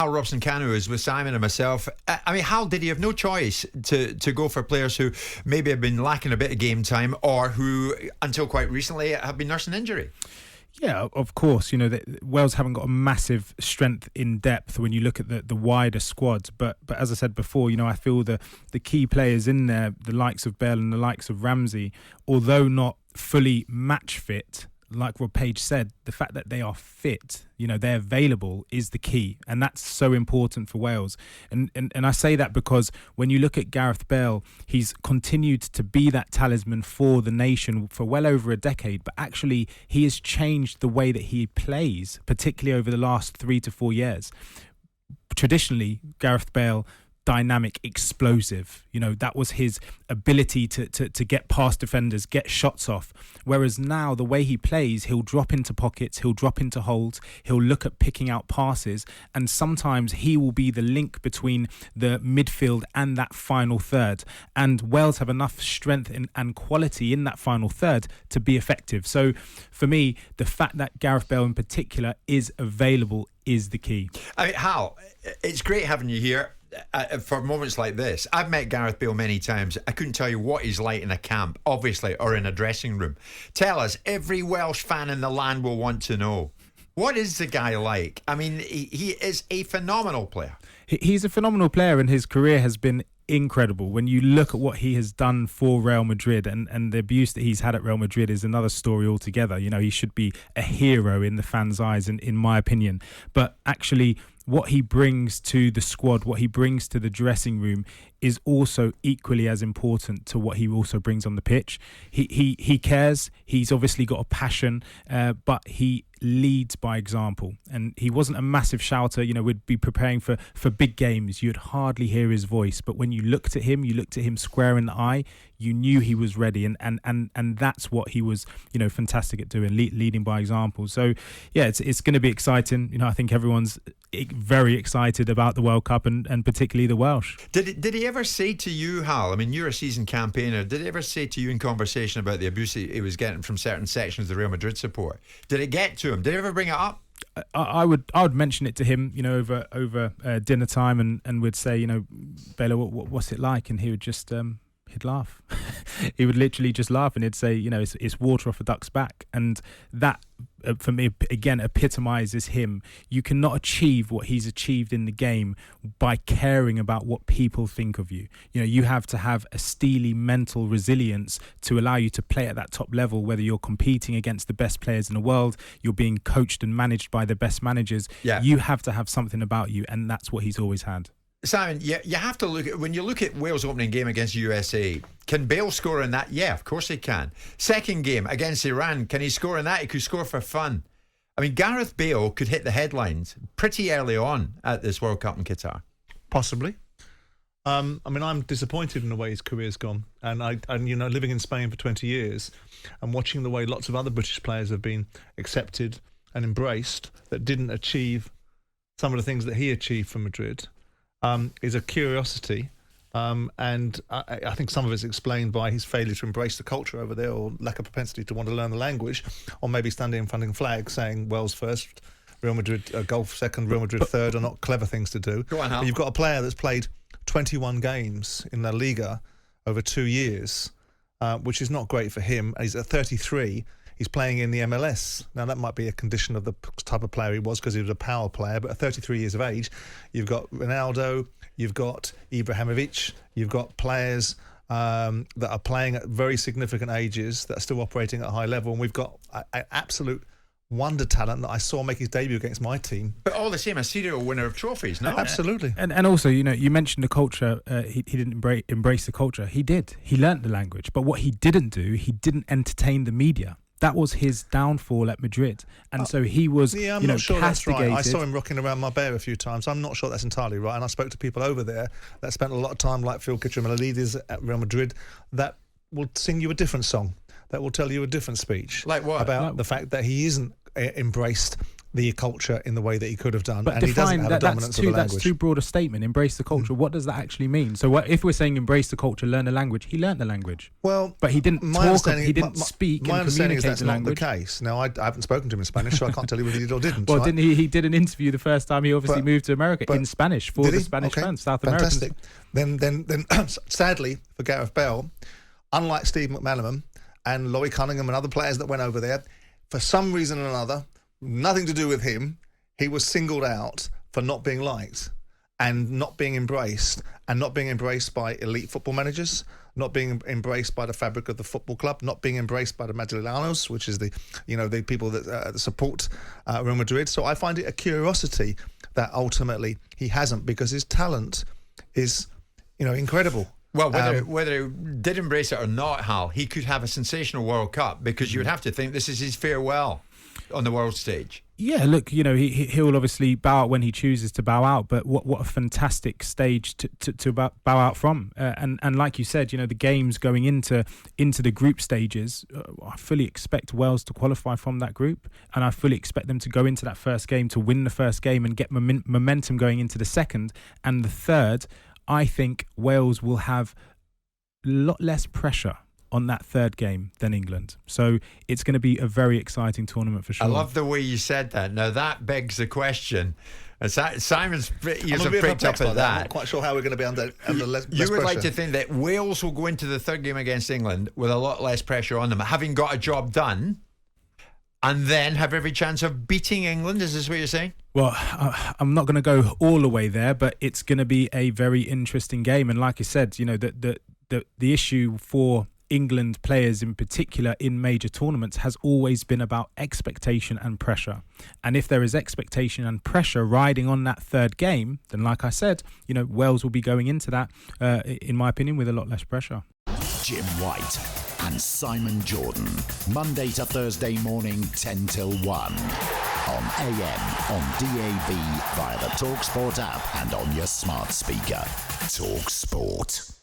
Hal Robson-Kanu is with Simon and myself. I mean, Hal, did he have no choice to go for players who maybe have been lacking a bit of game time or who, until quite recently, have been nursing injury? Yeah, of course. Wales haven't got a massive strength in depth when you look at the wider squads. But as I said before, I feel the key players in there, the likes of Bale and the likes of Ramsey, although not fully match fit, like Rob Page said, the fact that they are fit, they're available is the key. And that's so important for Wales. And I say that because when you look at Gareth Bale, he's continued to be that talisman for the nation for well over a decade. But actually, he has changed the way that he plays, particularly over the last 3 to 4 years. Traditionally, Gareth Bale, dynamic, explosive. That was his ability to get past defenders, get shots off. Whereas now, the way he plays, he'll drop into pockets, he'll drop into holes, he'll look at picking out passes, and sometimes he will be the link between the midfield and that final third. And Wales have enough strength and quality in that final third to be effective. So for me, the fact that Gareth Bale in particular is available is the key. I mean, Hal, it's great having you here. For moments like this, I've met Gareth Bale many times. I couldn't tell you what he's like in a camp, obviously, or in a dressing room. Tell us, every Welsh fan in the land will want to know, what is the guy like? I mean, he is a phenomenal player. He's a phenomenal player, and his career has been incredible. When you look at what he has done for Real Madrid and the abuse that he's had at Real Madrid is another story altogether. He should be a hero in the fans' eyes, in my opinion. But actually, what he brings to the squad, what he brings to the dressing room is also equally as important to what he also brings on the pitch. He cares. He's obviously got a passion, but he leads by example. And he wasn't a massive shouter. We'd be preparing for big games. You'd hardly hear his voice. But when you looked at him square in the eye, you knew he was ready. And that's what he was, fantastic at doing, leading by example. So, yeah, it's going to be exciting. I think everyone's very excited about the World Cup and particularly the Welsh. Did he ever say to you, Hal, I mean, you're a seasoned campaigner, did he ever say to you in conversation about the abuse he was getting from certain sections of the Real Madrid support? Did it get to him? Did he ever bring it up? I would mention it to him, over dinner time and would say, Bela, what's it like? And he would just he'd laugh. He would literally just laugh and he'd say, it's water off a duck's back. And that, for me, again, epitomizes him. You cannot achieve what he's achieved in the game by caring about what people think of you. You have to have a steely mental resilience to allow you to play at that top level, whether you're competing against the best players in the world, you're being coached and managed by the best managers. Yeah. You have to have something about you, and that's what he's always had. Simon, you have to look at, when you look at Wales' opening game against USA, can Bale score in that? Yeah, of course he can. Second game against Iran, can he score in that? He could score for fun. I mean, Gareth Bale could hit the headlines pretty early on at this World Cup in Qatar. Possibly. I'm disappointed in the way his career's gone. And living in Spain for 20 years and watching the way lots of other British players have been accepted and embraced that didn't achieve some of the things that he achieved for Madrid. Is a curiosity, and I think some of it's explained by his failure to embrace the culture over there, or lack of propensity to want to learn the language, or maybe standing in front of a flag saying Wales first, Real Madrid golf second, Real Madrid third are not clever things to do. Go on, Hal. But you've got a player that's played 21 games in La Liga over 2 years, which is not great for him. He's at 33. He's playing in the MLS. Now, that might be a condition of the type of player he was, because he was a power player. But at 33 years of age, you've got Ronaldo, you've got Ibrahimovic, you've got players that are playing at very significant ages that are still operating at a high level. And we've got an absolute wonder talent that I saw make his debut against my team. But all the same, a serial winner of trophies, no? Absolutely. And also, you mentioned the culture. He didn't embrace the culture. He did. He learnt the language. But what he didn't do, he didn't entertain the media. That was his downfall at Madrid. And so he was, I'm not sure castigated. That's right. I saw him rocking around Marbella a few times. I'm not sure that's entirely right. And I spoke to people over there that spent a lot of time, like Phil Kitchener-Melidis at Real Madrid, that will sing you a different song, that will tell you a different speech. Like what? About the fact that he isn't embraced the culture in the way that he could have done, But and he doesn't have a dominance of the language. That's too broad a statement. Embrace the culture. What does that actually mean? So if we're saying embrace the culture, learn the language, he learnt the language. Well, but he didn't talk. He didn't speak. My and understanding is communicate that's the language. not the case. Now, I haven't spoken to him in Spanish, so I can't tell you whether he did or didn't. Well, right? didn't he? He did an interview the first time he obviously moved to America in Spanish for the Spanish fans, South Fantastic. Americans. Then, sadly for Gareth Bale, unlike Steve McManaman and Laurie Cunningham and other players that went over there, for some reason or another, nothing to do with him, he was singled out for not being liked and not being embraced, and not being embraced by elite football managers, not being embraced by the fabric of the football club, not being embraced by the Madrileños, which is the people that support Real Madrid. So I find it a curiosity that ultimately he hasn't, because his talent is, incredible. Well, whether he did embrace it or not, Hal, he could have a sensational World Cup, because you would have to think this is his farewell on the world stage. Yeah, look, he'll obviously bow out when he chooses to bow out, but what a fantastic stage to bow out from. And like you said, the games going into the group stages, I fully expect Wales to qualify from that group, and I fully expect them to go into that first game, to win the first game and get momentum going into the second and the third. I think Wales will have a lot less pressure on that third game than England. So it's going to be a very exciting tournament for sure. I love the way you said that. Now that begs the question. Simon's ears have picked up at that. I'm not quite sure how we're going to be under less You would pressure. like to think that Wales will go into the third game against England with a lot less pressure on them, having got a job done, and then have every chance of beating England. Is this what you're saying? Well, I'm not going to go all the way there, but it's going to be a very interesting game. And like I said, the issue for England players in particular in major tournaments has always been about expectation and pressure. And if there is expectation and pressure riding on that third game, then like I said, Wales will be going into that, in my opinion, with a lot less pressure. Jim White and Simon Jordan, Monday to Thursday morning 10 till 1 on AM, on DAB, via the talkSPORT app and on your smart speaker. talkSPORT.